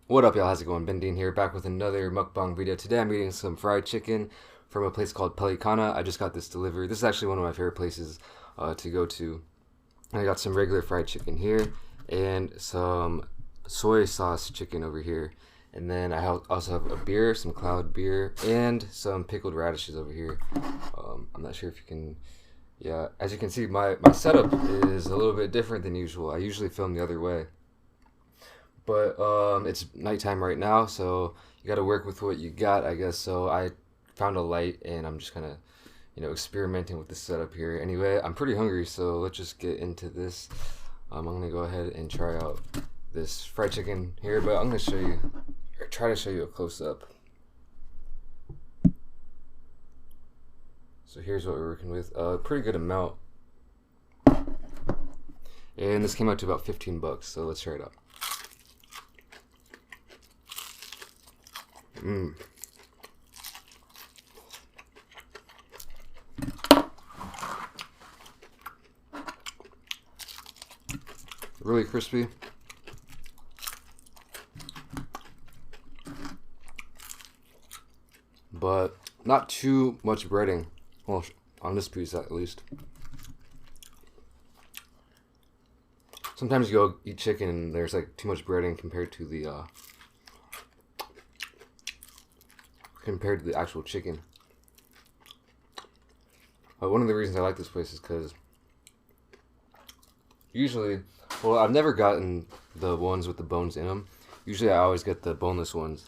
What up, y'all? How's it going? BenDeen here, back with another mukbang video. Today I'm eating some fried chicken from a place called Pelicana. I just got this delivered. This is actually one of my favorite places to go to. I got some regular fried chicken here and some soy sauce chicken over here. And then I also have a beer, some cloud beer, and some pickled radishes over here. I'm not sure if you can... Yeah, as you can see, my setup is a little bit different than usual. I usually film the other way. But it's nighttime right now, so you got to work with what you got, I guess. So I found a light, and I'm just kind of, experimenting with the setup here. Anyway, I'm pretty hungry, so let's just get into this. I'm gonna go ahead and try out this fried chicken here, but I'm gonna show you, or try to show you a close up. So here's what we're working with. A pretty good amount, and this came out to about 15 bucks. So let's try it out. Really crispy. But not too much breading. Well, on this piece at least. Sometimes you go eat chicken and there's like too much breading compared to the actual chicken. One of the reasons I like this place is because usually, well, I've never gotten the ones with the bones in them. Usually I always get the boneless ones.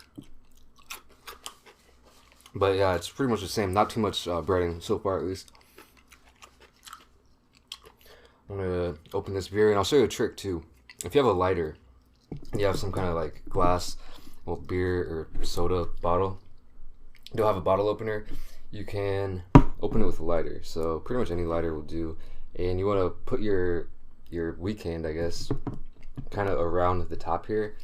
But yeah, it's pretty much the same. Not too much breading so far, at least. I'm gonna open this beer and I'll show you a trick too. If you have a lighter, you have some kind of like glass, well, beer or soda bottle, you don't have a bottle opener, you can open it with a lighter. So pretty much any lighter will do. And you want to put your weak hand, I guess, kind of around the top here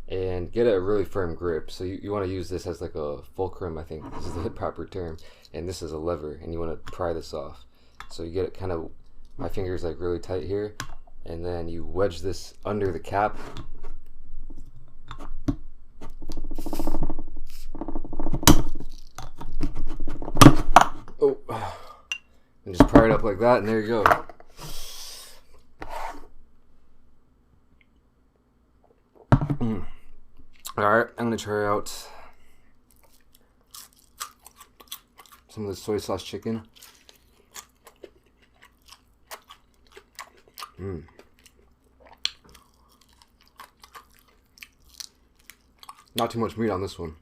and get a really firm grip. So you want to use this as like a fulcrum, I think this is the proper term, and this is a lever, and you want to pry this off. So you get it kind of, my fingers like really tight here, and then you wedge this under the cap. Oh, and just pry it up like that, and there you go. Alright, I'm gonna try out some of the soy sauce chicken. Not too much meat on this one.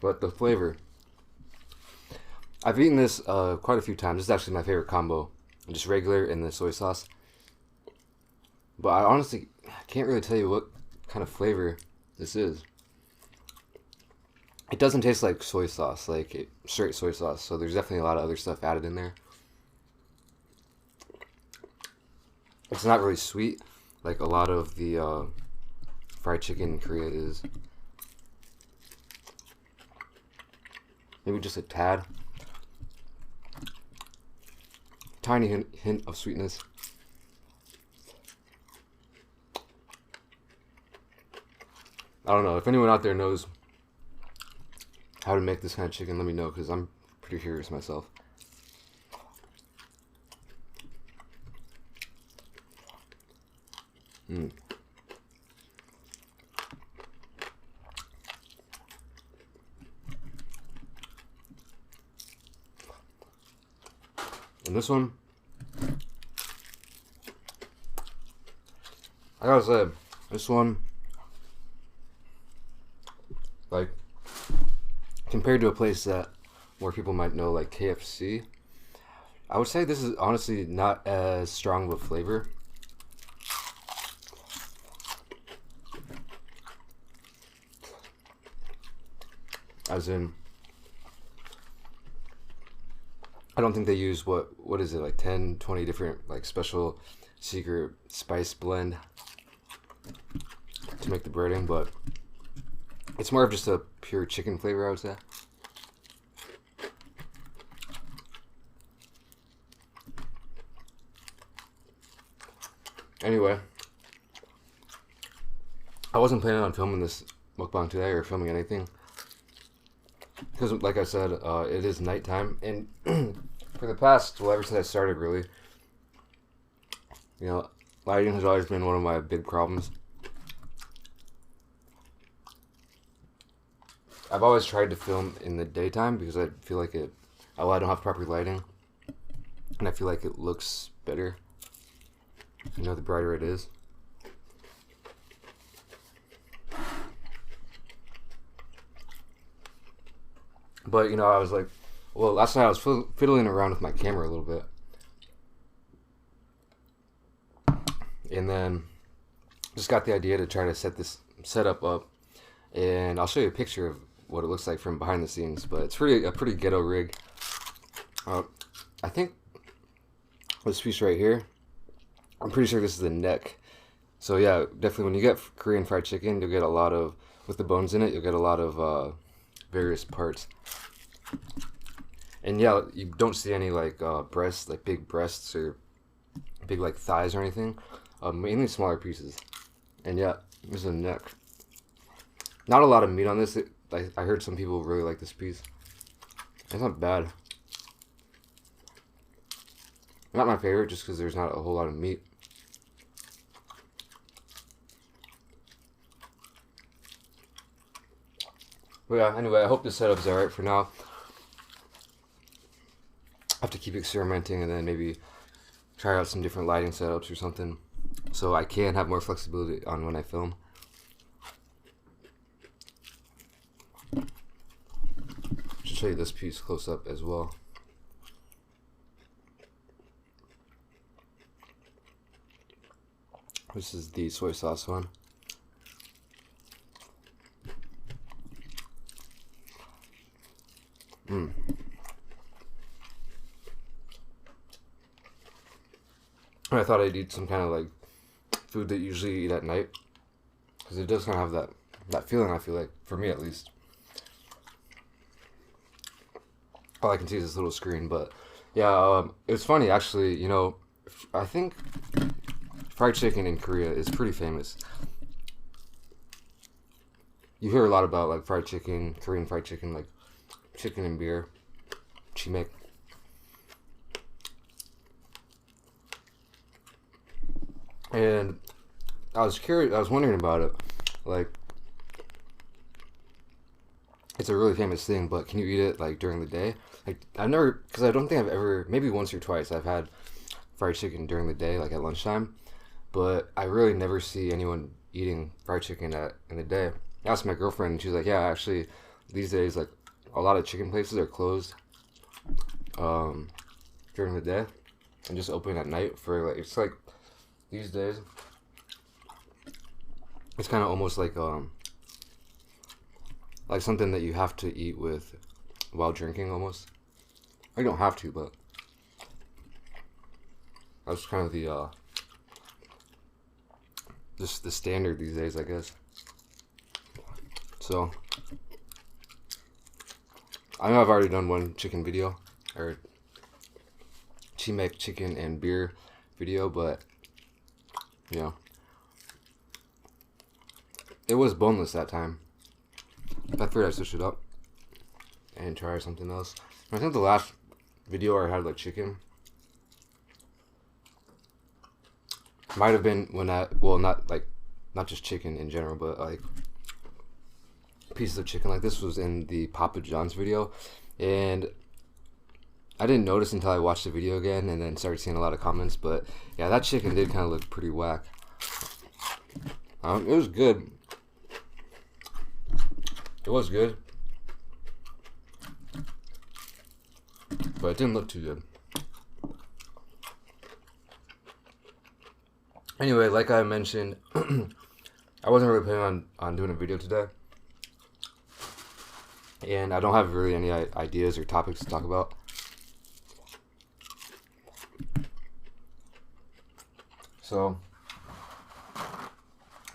But the flavor. I've eaten this quite a few times. This is actually my favorite combo. Just regular and the soy sauce. But I honestly can't really tell you what kind of flavor this is. It doesn't taste like soy sauce, like straight soy sauce. So there's definitely a lot of other stuff added in there. It's not really sweet like a lot of the fried chicken in Korea is. Maybe just a tad. Tiny hint of sweetness. I don't know. If anyone out there knows how to make this kind of chicken, let me know, because I'm pretty curious myself. And this one, I gotta say, this one, like, compared to a place that more people might know, like KFC, I would say this is honestly not as strong of a flavor. As in, I don't think they use what is it, like 10, 20 different like special secret spice blend to make the breading, but it's more of just a pure chicken flavor, I would say. Anyway, I wasn't planning on filming this mukbang today or filming anything because, like I said, it is nighttime, and for the past, well, ever since I started, really, you know, lighting has always been one of my big problems. I've always tried to film in the daytime because I feel like I don't have proper lighting, and I feel like it looks better, you know, the brighter it is. But, you know, I was like, well, last night I was fiddling around with my camera a little bit. And then just got the idea to try to set this setup up. And I'll show you a picture of what it looks like from behind the scenes. But it's a pretty ghetto rig. I think this piece right here, I'm pretty sure this is the neck. So yeah, definitely when you get Korean fried chicken, you'll get a lot of, with the bones in it, you'll get a lot of various parts. And yeah, you don't see any like breasts, like big breasts or big like thighs or anything. Mainly smaller pieces. And yeah, this is a neck. Not a lot of meat on this. I heard some people really like this piece. It's not bad. Not my favorite, just because there's not a whole lot of meat. But yeah, anyway, I hope this setup's alright for now. I have to keep experimenting and then maybe try out some different lighting setups or something, so I can have more flexibility on when I film. Should show you this piece close up as well. This is the soy sauce one. I thought I'd eat some kind of like food that you usually eat at night, because it does kind of have that feeling, I feel like, for me at least. All I can see is this little screen, but yeah, it's funny actually, you know, I think fried chicken in Korea is pretty famous. You hear a lot about like fried chicken, Korean fried chicken, like chicken and beer, chimek. And I was curious, I was wondering about it. Like, it's a really famous thing, but can you eat it like during the day? Like, I've never, because I don't think I've ever, maybe once or twice, I've had fried chicken during the day, like at lunchtime. But I really never see anyone eating fried chicken in the day. I asked my girlfriend, and she was like, yeah, actually, these days, like, a lot of chicken places are closed during the day and just open at night for, like, it's like, these days, it's kind of almost like something that you have to eat with while drinking, almost. I don't have to, but that's kind of the just the standard these days, I guess. So I know I've already done one chicken video, or chimek chicken and beer video, but you know, it was boneless that time. I figured I'd switch it up and try something else. I think the last video I had like chicken might have been when not just chicken in general, but like pieces of chicken. Like this was in the Papa John's video, and I didn't notice until I watched the video again and then started seeing a lot of comments. But yeah, that chicken did kind of look pretty whack. It was good. It was good, but it didn't look too good. Anyway, like I mentioned, I wasn't really planning on doing a video today, and I don't have really any ideas or topics to talk about. So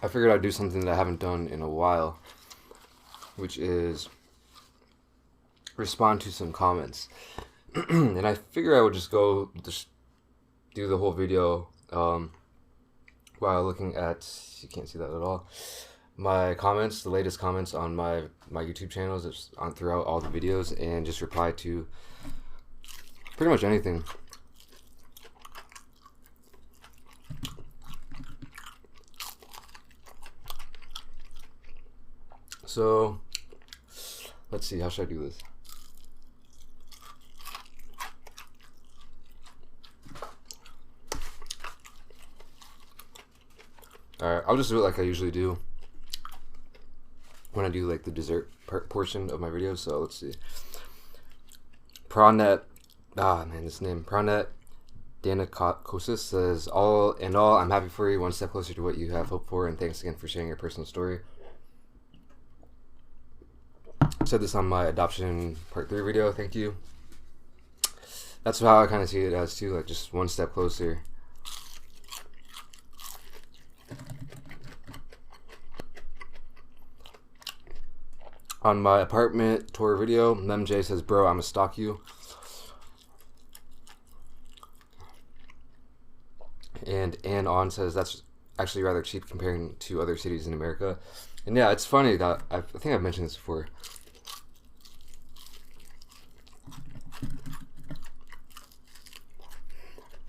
I figured I'd do something that I haven't done in a while, which is respond to some comments. And I figure I would just do the whole video while looking at, you can't see that at all, my comments, the latest comments on my YouTube channels, it's on throughout all the videos, and just reply to pretty much anything. So let's see, how should I do this? Alright, I'll just do it like I usually do when I do like the dessert portion of my videos. So let's see. Pranet, this name, Pranet Danakosis says, all in all, I'm happy for you, one step closer to what you have hoped for, and thanks again for sharing your personal story. I said this on my adoption part 3 video, thank you. That's how I kind of see it as too, like just one step closer. On my apartment tour video, MJ says, bro, I'ma stalk you. And Ann On says, that's actually rather cheap comparing to other cities in America. And yeah, it's funny that, I think I've mentioned this before.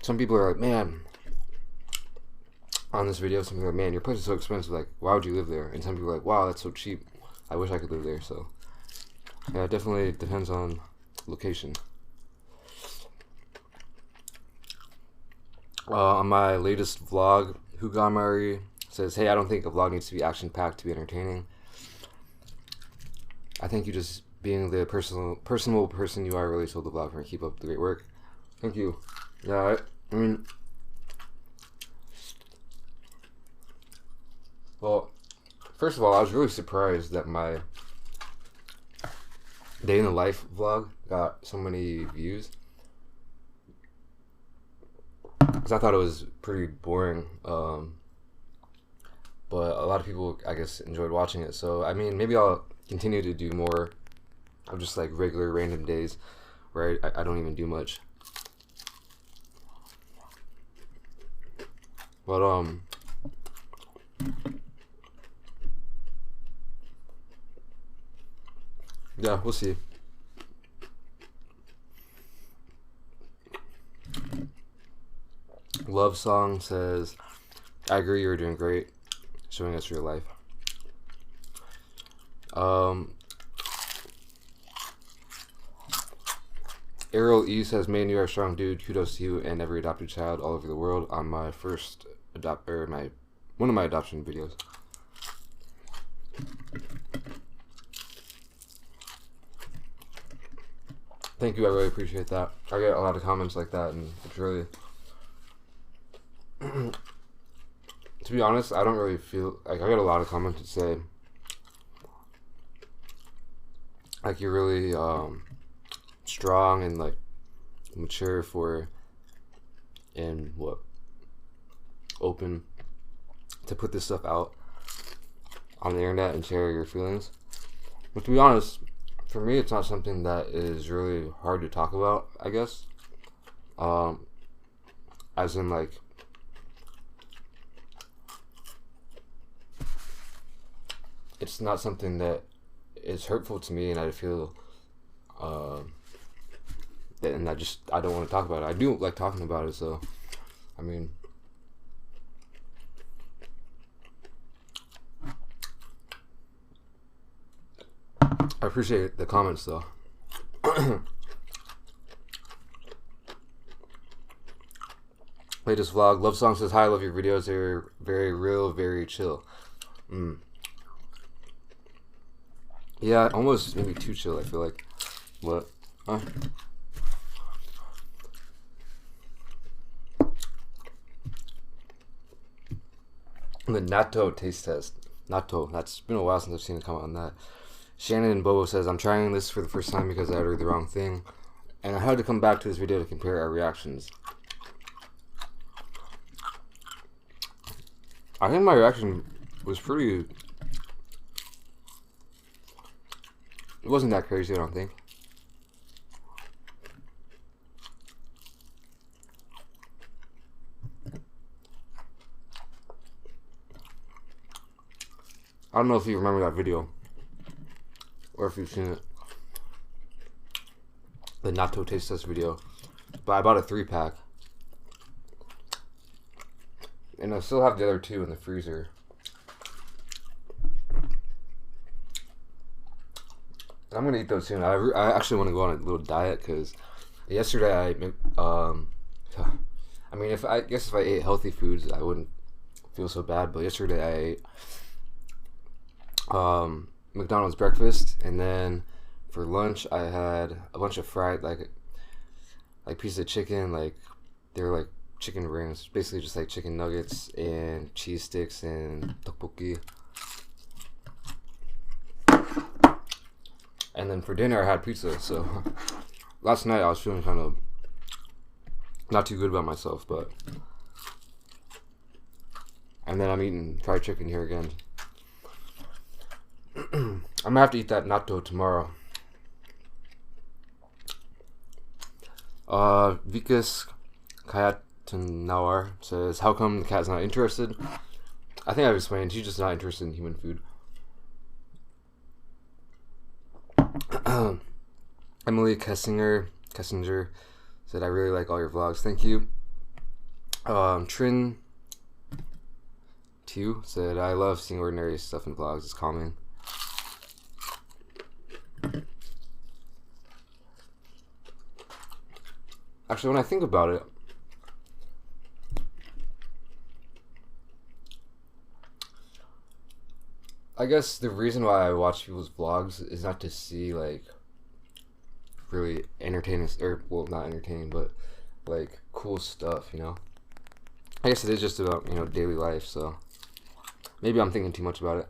Some people are like, man, on this video, some people are like, man, your place is so expensive, like, why would you live there? And some people are like, wow, that's so cheap. I wish I could live there. So yeah, it definitely depends on location. On my latest vlog, Hugamari says, hey, I don't think a vlog needs to be action-packed to be entertaining. I think you just being the personal person you are really sold the vlog for me. Keep up the great work. Thank you. Yeah, I mean, well, first of all, I was really surprised that my day in the life vlog got so many views, because I thought it was pretty boring, but a lot of people, I guess, enjoyed watching it. So I mean, maybe I'll continue to do more of just like regular random days where I don't even do much. But yeah, we'll see. Love Song says, I agree, you're doing great, showing us your life. Errol E says, man, you are a strong dude. Kudos to you and every adopted child all over the world on my first one of my adoption videos. Thank you, I really appreciate that. I get a lot of comments like that, and it's really, to be honest, I don't really feel like I get a lot of comments that say like you're really strong and like mature for and what open to put this stuff out on the internet and share your feelings. But to be honest, for me, it's not something that is really hard to talk about, I guess. As in, like, it's not something that is hurtful to me, and I feel, and I don't want to talk about it. I do like talking about it, so, I mean, I appreciate the comments, though. Latest vlog. Love Song says, hi, I love your videos. They're very real, very chill. Yeah, almost maybe too chill, I feel like. What? Huh? The natto taste test. Natto. That's been a while since I've seen a comment on that. Shannon Bobo says, I'm trying this for the first time because I ordered the wrong thing, and I had to come back to this video to compare our reactions. I think my reaction was pretty... It wasn't that crazy, I don't think. I don't know if you remember that video or if you've seen it. The natto taste test video. But I bought a 3-pack. And I still have the other 2 in the freezer. I'm gonna eat those soon. I actually want to go on a little diet because yesterday I mean, if I ate healthy foods, I wouldn't feel so bad. But yesterday I ate McDonald's breakfast, and then for lunch I had a bunch of fried like pieces of chicken, like they were like chicken rings, basically just like chicken nuggets and cheese sticks and tteokbokki. And then for dinner I had pizza. So last night I was feeling kind of not too good about myself, but and then I'm eating fried chicken here again. I'm gonna have to eat that natto tomorrow. Vikas Kayatanawar says, how come the cat's not interested? I think I've explained, she's just not interested in human food. Emily Kessinger said, I really like all your vlogs. Thank you. Trin 2 said, I love seeing ordinary stuff in vlogs. It's calming. Actually, when I think about it, I guess the reason why I watch people's vlogs is not to see like really entertaining, or well, not entertaining, but like cool stuff, you know. I guess it is just about, you know, daily life, so maybe I'm thinking too much about it.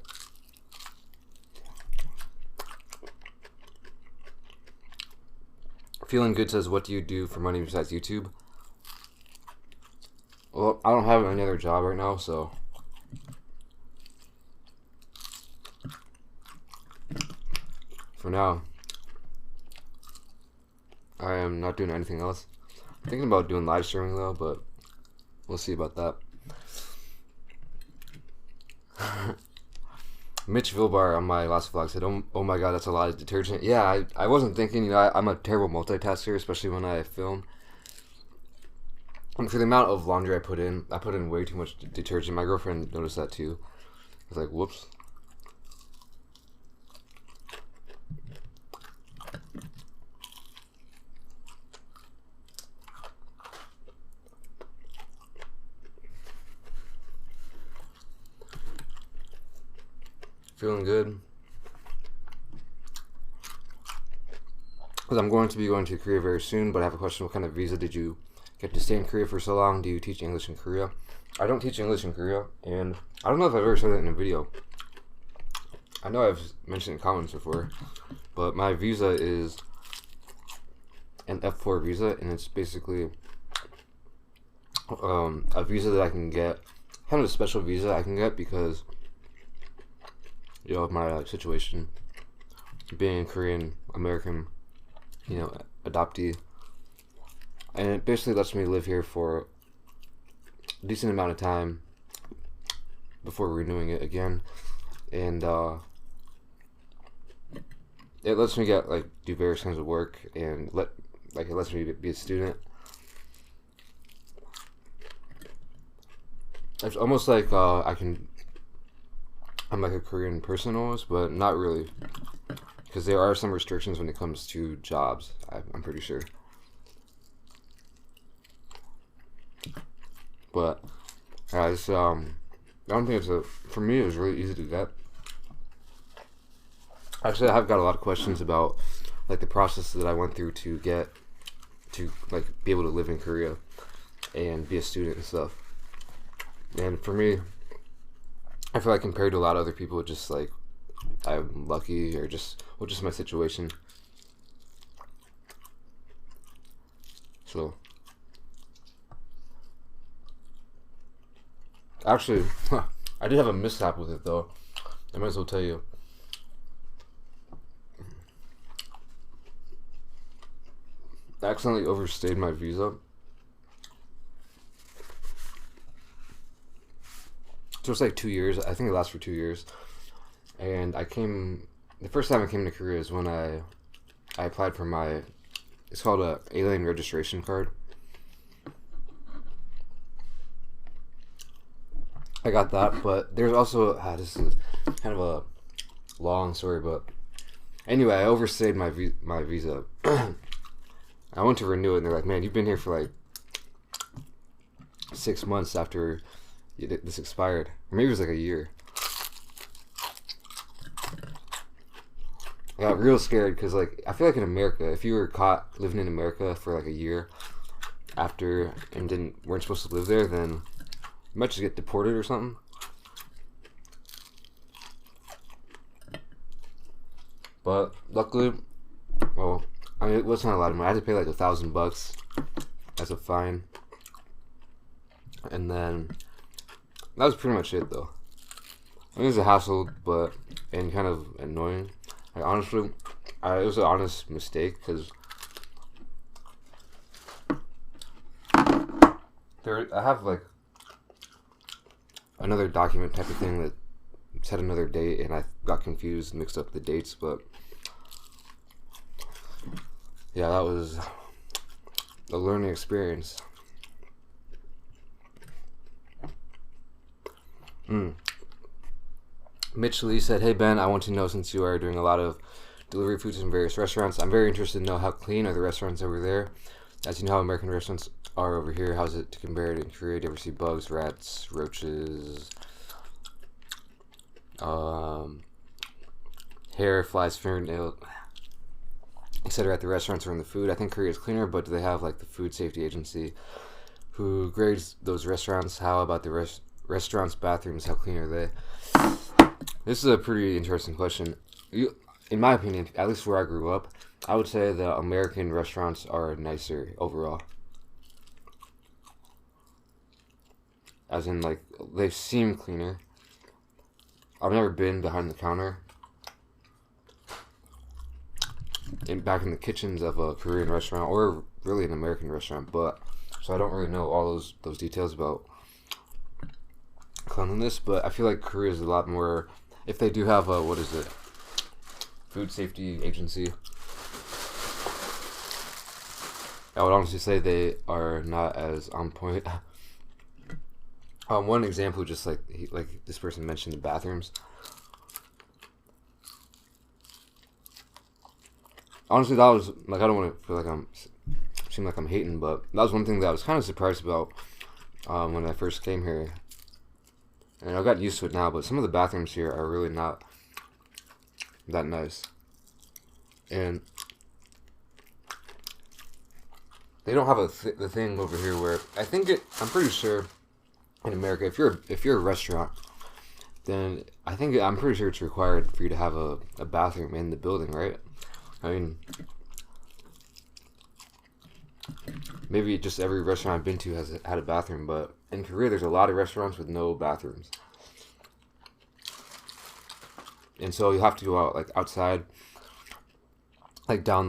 Feeling Good says, what do you do for money besides YouTube? Well, I don't have any other job right now, so for now I am not doing anything else. I'm thinking about doing live streaming though, but we'll see about that. Mitch Vilbar on my last vlog said, oh my god, that's a lot of detergent. Yeah, I wasn't thinking, you know, I'm a terrible multitasker, especially when I film. And for the amount of laundry I put in way too much detergent. My girlfriend noticed that too. I was like, whoops. Feeling good. Because I'm going to be going to Korea very soon, but I have a question. What kind of visa did you get to stay in Korea for so long? Do you teach English in Korea? I don't teach English in Korea, and I don't know if I've ever said that in a video. I know I've mentioned it in comments before, but my visa is an F4 visa, and it's basically a visa that I can get, kind of a special visa I can get because, you know, of my situation, being Korean American, you know, adoptee, and it basically lets me live here for a decent amount of time before renewing it again, and it lets me get like do various kinds of work, and it lets me be a student. It's almost like I'm like a Korean person almost, but not really, because there are some restrictions when it comes to jobs, I'm pretty sure. But I don't think for me it was really easy to get. Actually, I have got a lot of questions about like the process that I went through to get to like be able to live in Korea and be a student and stuff. And for me, I feel like compared to a lot of other people, just like I'm lucky, or just my situation. So actually, I did have a mishap with it though. I might as well tell you. I accidentally overstayed my visa. So it's like 2 years. I think it lasts for 2 years. And the first time I came to Korea is when I applied for it's called a alien registration card. I got that, but there's also, this is kind of a long story, but anyway, I overstayed my visa. I went to renew it, and they're like, man, you've been here for like 6 months after this expired. Or maybe it was like a year. I got real scared because, like, I feel like in America, if you were caught living in America for like a year after and weren't supposed to live there, then you might just get deported or something. But luckily, well, I mean, it wasn't a lot of money. I had to pay like $1,000 as a fine, and then that was pretty much it, though. I mean, it was a hassle, and kind of annoying. Like, honestly, it was an honest mistake because I have like another document type of thing that said another date, and I got confused and mixed up the dates, but yeah, that was a learning experience. Mitch Lee said, hey Ben, I want to know, since you are doing a lot of delivery foods in various restaurants, I'm very interested to know how clean are the restaurants over there. As you know how American restaurants are over here, how's it to compare it in Korea? Do you ever see bugs, rats, roaches, hair, flies, fingernail, etc. at the restaurants or in the food? I think Korea is cleaner, but do they have like the food safety agency who grades those restaurants? How about the restaurants' bathrooms? How clean are they? This is a pretty interesting question. In my opinion, at least where I grew up, I would say the American restaurants are nicer overall. As in, like, they seem cleaner. I've never been behind the counter back in the kitchens of a Korean restaurant or really an American restaurant, but so I don't really know all those details about cleanliness. But I feel like Korea is a lot more. If they do have a food safety agency, I would honestly say they are not as on point. One example, just like this person mentioned, the bathrooms. Honestly, that was like, I don't want to feel like seem like I'm hating, but that was one thing that I was kind of surprised about when I first came here. And I've gotten used to it now, but some of the bathrooms here are really not that nice. And they don't have the thing over here where I'm pretty sure in America, if you're a restaurant, then I'm pretty sure it's required for you to have a bathroom in the building, right? I mean, maybe just every restaurant I've been to has had a bathroom, but in Korea, there's a lot of restaurants with no bathrooms. And so you have to go out, like, outside, like, down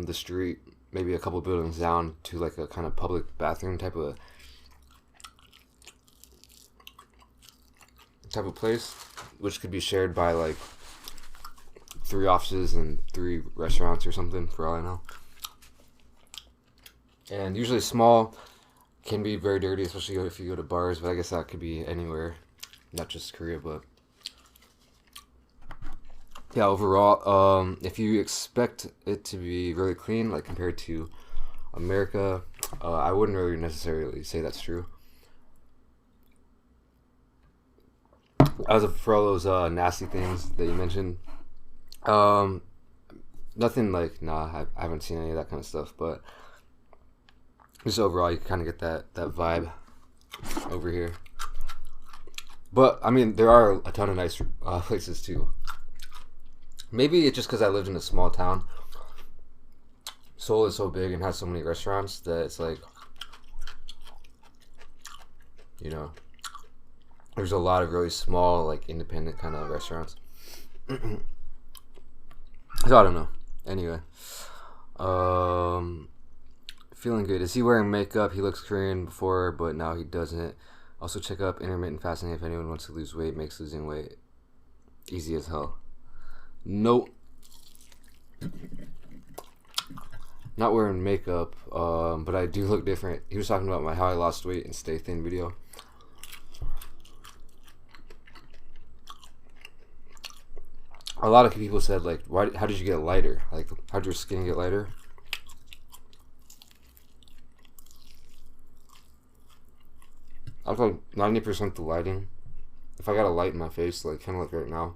the street, maybe a couple buildings down to, like, a kind of public bathroom type of place, which could be shared by, like, 3 offices and 3 restaurants or something, for all I know. And usually small can be very dirty, especially if you go to bars, but I guess that could be anywhere, not just Korea. But yeah, overall, if you expect it to be really clean, like compared to America, I wouldn't really necessarily say that's true. As for all those nasty things that you mentioned, nothing like, I haven't seen any of that kind of stuff, but just overall, you kind of get that vibe over here. But, I mean, there are a ton of nice places, too. Maybe it's just because I lived in a small town. Seoul is so big and has so many restaurants that it's like, you know, there's a lot of really small, like, independent kind of restaurants. So, I don't know. Anyway. Feeling good. Is he wearing makeup? He looks Korean before, but now he doesn't. Also, check up intermittent fasting if anyone wants to lose weight, makes losing weight Easy as hell. Nope. Not wearing makeup, but I do look different. He was talking about my how I lost weight and stay thin video. A lot of people said, like, how did you get lighter? Like, how did your skin get lighter? I was like 90% the lighting. If I got a light in my face, like kind of like right now,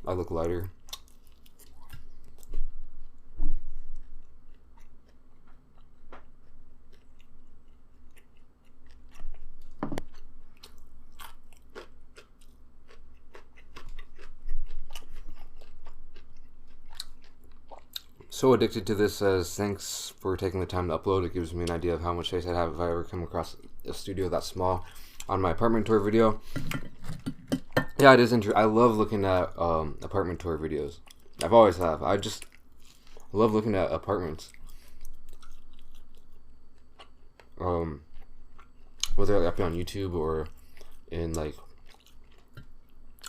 I look lighter. So addicted to this says, thanks for taking the time to upload. It gives me an idea of how much space I'd have if I ever come across a studio that small. On my apartment tour video, yeah, it is interesting. I love looking at apartment tour videos. I've always have. I just love looking at apartments. Whether that be on YouTube or in like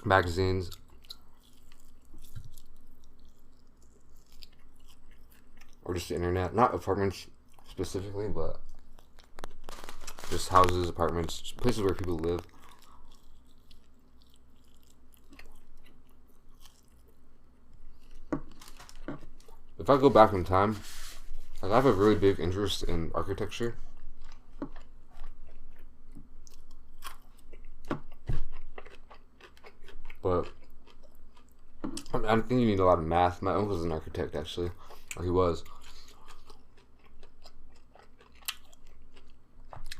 magazines. Or just the internet. Not apartments specifically, but just houses, apartments, places where people live. If I go back in time, like I have a really big interest in architecture. But I think you need a lot of math. My uncle's an architect, actually. Or he was.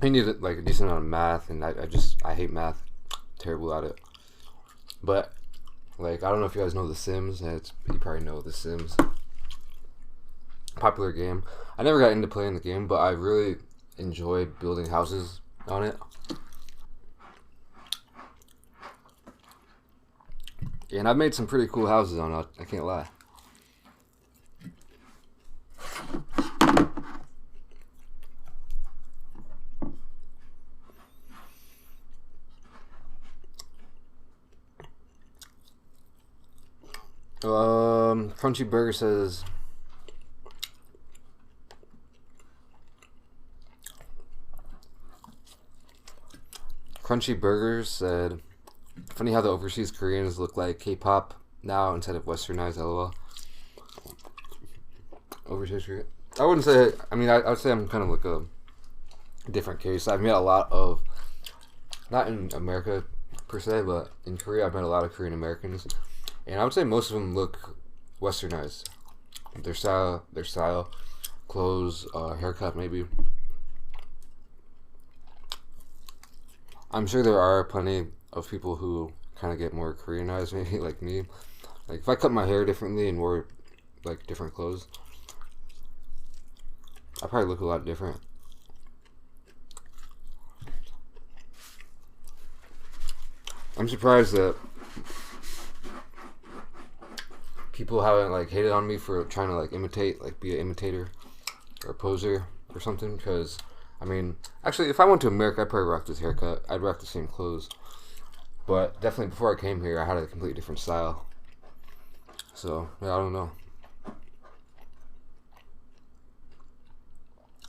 He needed like a decent amount of math, and I hate math. Terrible at it. But like, I don't know if you guys know The Sims. You probably know The Sims. Popular game. I never got into playing the game, but I really enjoy building houses on it. And I've made some pretty cool houses on it, I can't lie. Crunchy Burger says, Crunchy Burger said, funny how the overseas Koreans look like K-pop now instead of westernized, lol. Overseas Korean. I wouldn't say, I mean, I would say I'm kind of like a different case. I've met a lot of, not in America per se, but in Korea I've met a lot of Korean Americans. And I would say most of them look westernized. Their style, clothes, haircut maybe. I'm sure there are plenty of people who kind of get more Koreanized, maybe like me. Like if I cut my hair differently and wore like different clothes, I probably look a lot different. I'm surprised that people haven't like hated on me for trying to like imitate, like be an imitator or a poser or something. Because I mean, actually, if I went to America, I'd probably rock this haircut. I'd rock the same clothes. But definitely before I came here, I had a completely different style. So yeah, I don't know.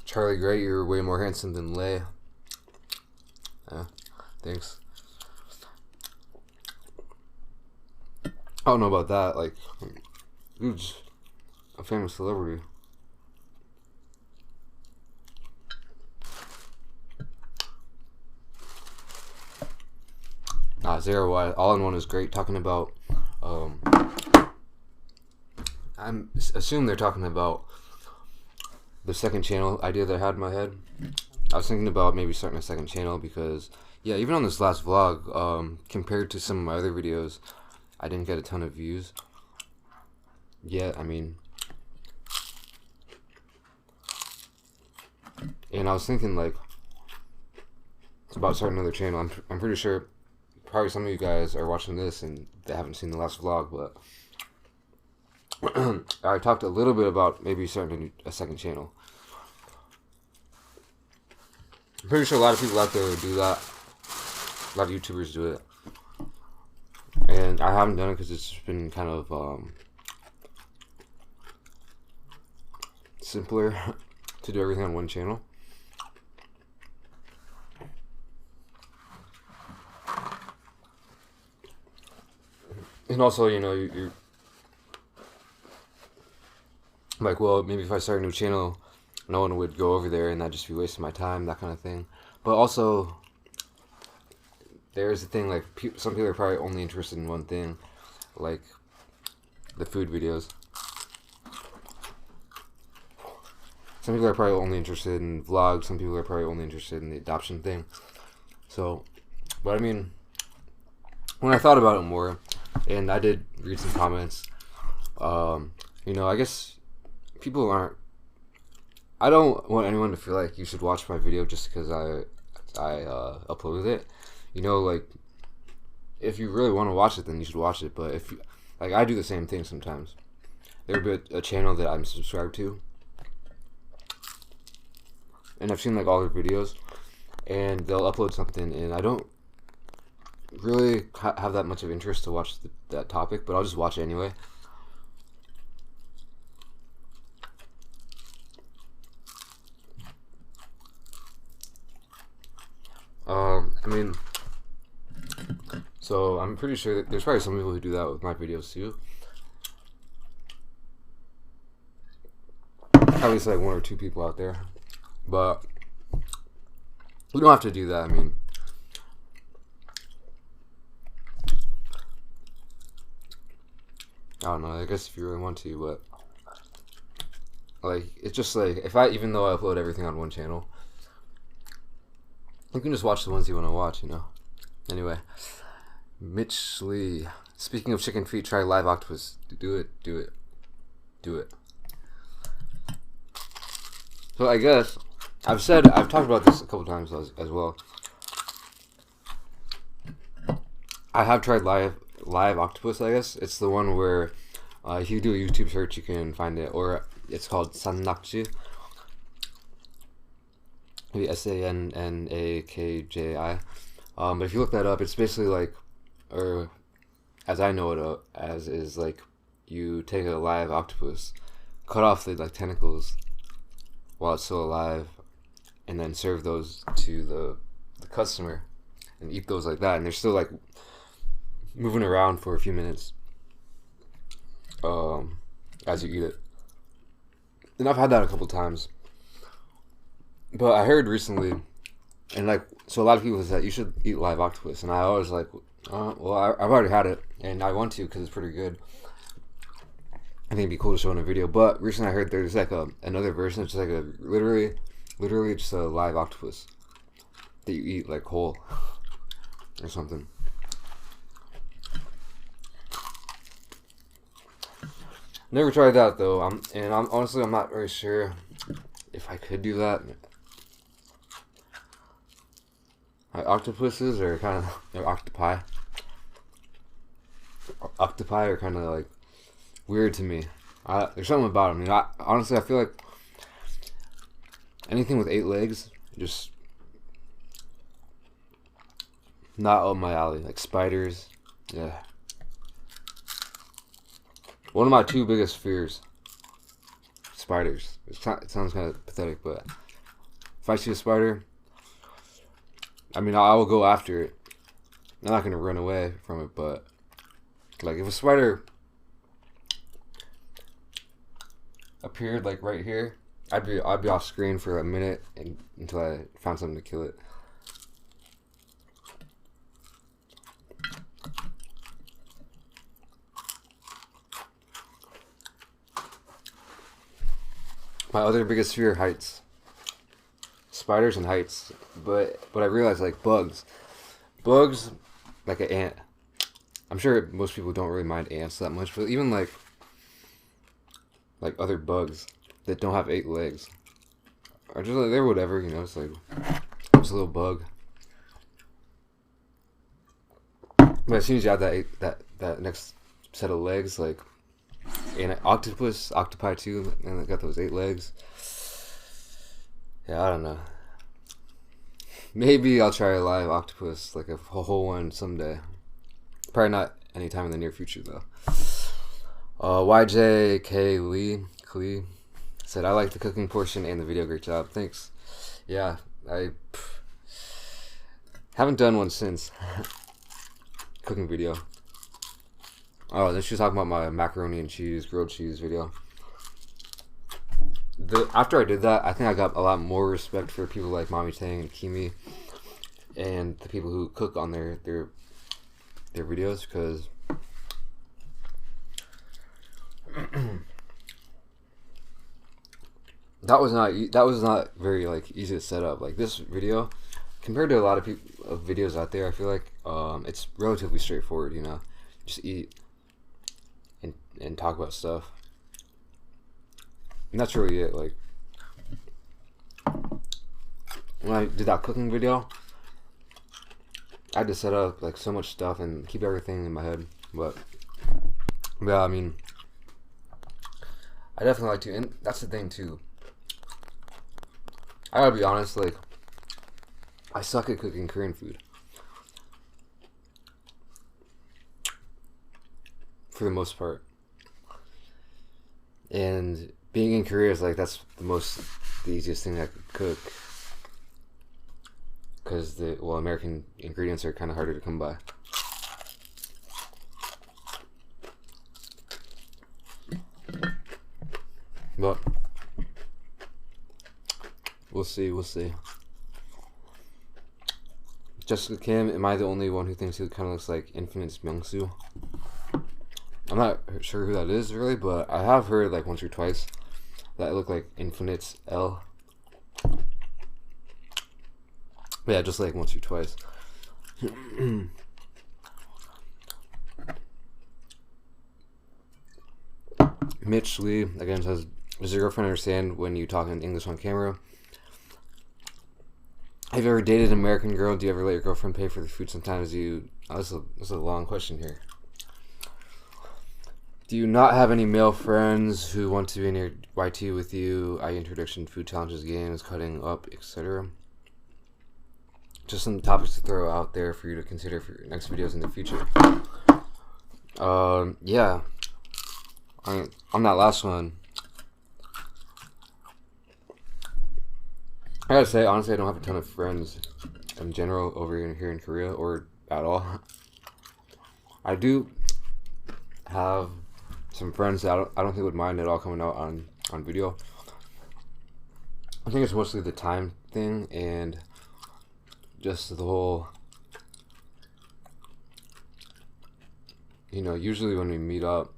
Charlie Gray, you're way more handsome than Lay. Yeah, thanks. I don't know about that. Like, dude's a famous celebrity. Zero Y, All in One is great. Talking about, I'm assuming they're talking about the second channel idea that I had in my head. I was thinking about maybe starting a second channel because, yeah, even on this last vlog, compared to some of my other videos, I didn't get a ton of views. Yet, I mean, and I was thinking like about starting another channel. I'm pretty sure probably some of you guys are watching this and they haven't seen the last vlog, but I talked a little bit about maybe starting a second channel. I'm pretty sure a lot of people out there do that. A lot of YouTubers do it. and I haven't done it because it's been kind of simpler to do everything on one channel. And also, you know, you're like, well, maybe if I start a new channel, no one would go over there and that'd just be wasting my time, that kind of thing. But also, there's the thing, like, some people are probably only interested in one thing, like the food videos. Some people are probably only interested in vlogs, some people are probably only interested in the adoption thing. So, but I mean, when I thought about it more, and I did read some comments, you know, I guess people aren't, I don't want anyone to feel like you should watch my video just because I uploaded it. You know, like, if you really want to watch it, then you should watch it. But if, like, I do the same thing sometimes. There'll be a channel that I'm subscribed to, and I've seen, like, all their videos, and they'll upload something, and I don't really have that much of interest to watch that topic, but I'll just watch it anyway. I mean, so I'm pretty sure that there's probably some people who do that with my videos too. At least like 1 or 2 people out there, but we don't have to do that. I mean, I don't know, I guess if you really want to, but like, it's just like, even though I upload everything on one channel, you can just watch the ones you want to watch, you know. Anyway, Mitch Lee, speaking of chicken feet, try live octopus. Do it. So I guess I've talked about this a couple times as well. I have tried live octopus. I guess it's the one where if you do a YouTube search, you can find it, or it's called sannakji. Maybe SANNAKJI. But if you look that up, it's basically like, or as I know it as, is like, you take a live octopus, cut off the like tentacles while it's still alive, and then serve those to the customer and eat those like that, and they're still like moving around for a few minutes as you eat it. And I've had that a couple times. But I heard recently, and like, so a lot of people said you should eat live octopus, and I always like, well, I've already had it, and I want to because it's pretty good. I think it'd be cool to show in a video. But recently I heard there's like another version, it's like a literally just a live octopus that you eat like whole or something. Never tried that though. I'm honestly not very sure if I could do that. Octopuses are kind of, they're octopi. Octopi are kind of like weird to me. There's something about them. I mean, honestly, I feel like anything with 8 legs, just not up my alley. Like spiders, yeah. One of my 2 biggest fears, spiders. It sounds kind of pathetic, but if I see a spider, I mean, I will go after it. I'm not gonna run away from it, but like if a spider appeared like right here, I'd be off screen for a minute until I found something to kill it. My other biggest fear, heights. Spiders and heights. But I realized, like, bugs, like an ant. I'm sure most people don't really mind ants that much, but even like other bugs that don't have 8 legs are just like, they're whatever, you know. It's like, it's a little bug. But as soon as you add that next set of legs, like, and an octopi too, and they got those 8 legs. Yeah, I don't know. Maybe I'll try a live octopus, like a whole one someday. Probably not anytime in the near future though. YJK Lee said, I like the cooking portion and the video. Great job. Thanks. Yeah, I haven't done one since. Cooking video. Oh, then she was talking about my macaroni and cheese, grilled cheese video. After I did that, I think I got a lot more respect for people like Mommy Tang and Kimi and the people who cook on their videos, because that was not very like easy to set up. Like this video, compared to a lot of videos out there, I feel like it's relatively straightforward. You know, just eat and talk about stuff, and that's really it. Like when I did that cooking video, I had to set up like so much stuff and keep everything in my head. But yeah, I mean, I definitely like to, and that's the thing too. I gotta be honest, like, I suck at cooking Korean food. For the most part. And being in Korea is like, that's the easiest thing I could cook. Because American ingredients are kind of harder to come by. But we'll see. Jessica Kim, am I the only one who thinks he kind of looks like Infinite's Myungsu? I'm not sure who that is really, but I have heard like once or twice that it looked like Infinite's L. But yeah, just like once or twice. Mitch Lee again says, does your girlfriend understand when you talk in English on camera? Have you ever dated an American girl? Do you ever let your girlfriend pay for the food? Sometimes you... Oh, this is a long question here. Do you not have any male friends who want to be in your YT with you, i.e. introduction, food challenges, games, cutting up, etc.? Just some topics to throw out there for you to consider for your next videos in the future. Yeah. On that last one, I gotta say, honestly, I don't have a ton of friends in general over here in Korea, or at all. I do have some friends that I don't think would mind at all coming out on video. I think it's mostly the time thing and just the whole, you know, usually when we meet up,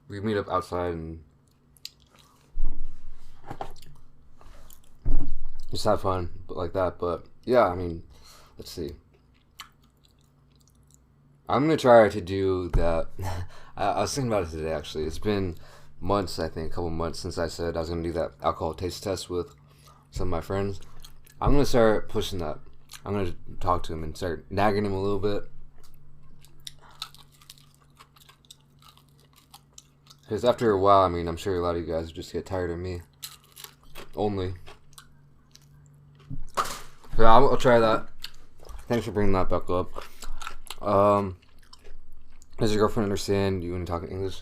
we meet up outside and just have fun, but like that. But yeah, I mean, let's see. I'm gonna try to do that. I was thinking about it today, actually. It's been months, I think, a couple months since I said I was gonna do that alcohol taste test with some of my friends. I'm gonna start pushing that. I'm gonna talk to him and start nagging him a little bit. Because after a while, I mean, I'm sure a lot of you guys just get tired of me. Only. So I'll try that. Thanks for bringing that back up. Does your girlfriend understand you when you talk in English?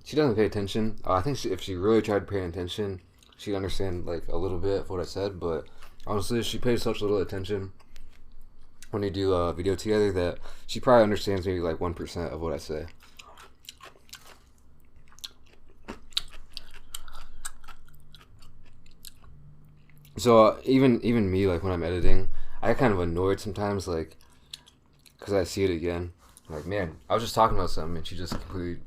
She doesn't pay attention. I think if she really tried paying attention, she'd understand like a little bit of what I said. But honestly, she pays such little attention when we do a video together that she probably understands maybe like 1% of what I say. So even me, like when I'm editing, I get kind of annoyed sometimes, like, because I see it again. I'm like, man, I was just talking about something and she just completely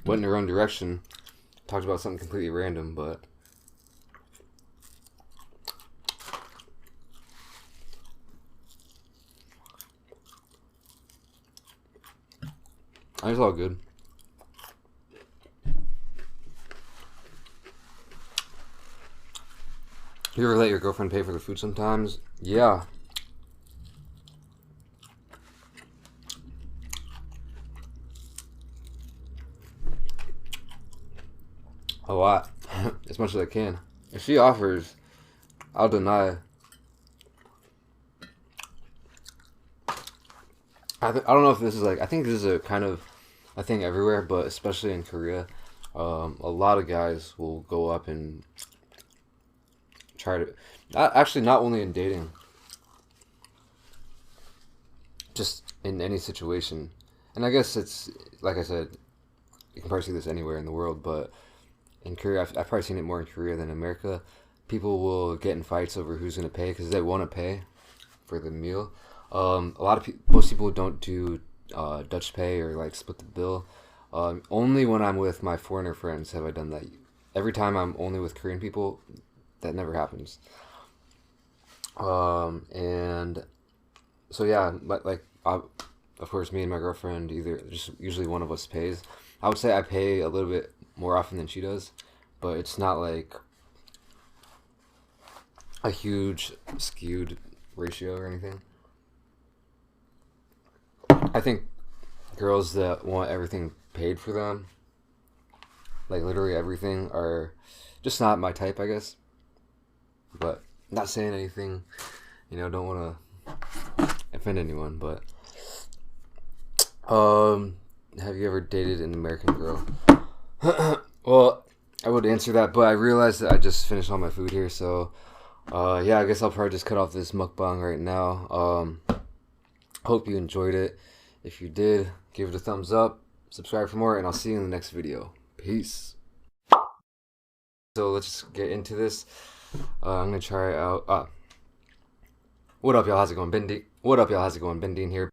went in her own direction, talked about something completely random. But it's all good. You ever let your girlfriend pay for the food sometimes? Yeah. a lot, as much as I can. If she offers, I'll deny. I don't know if this is like, I think this is a kind of a thing everywhere, but especially in Korea, a lot of guys will go up and try to, actually not only in dating, just in any situation. And I guess it's, like I said, you can probably see this anywhere in the world, but in Korea, I've probably seen it more in Korea than America. People will get in fights over who's going to pay because they want to pay for the meal. A lot of most people don't do Dutch pay or like split the bill. Only when I'm with my foreigner friends have I done that. Every time I'm only with Korean people, that never happens. And so yeah, but like of course, me and my girlfriend either just usually one of us pays. I would say I pay a little bit more often than she does, but it's not like a huge skewed ratio or anything. I think girls that want everything paid for them, like literally everything, are just not my type, I guess. But not saying anything, don't want to offend anyone, but have you ever dated an American girl? Well, I would answer that, but I realized that I just finished all my food here, so yeah, I guess I'll probably just cut off this mukbang right now. Hope you enjoyed it. If you did, give it a thumbs up, subscribe for more, and I'll see you in the next video. Peace. So let's get into this. I'm gonna try out. What up, y'all? How's it going? BenDeen. What up, y'all? How's it going? BenDeen here.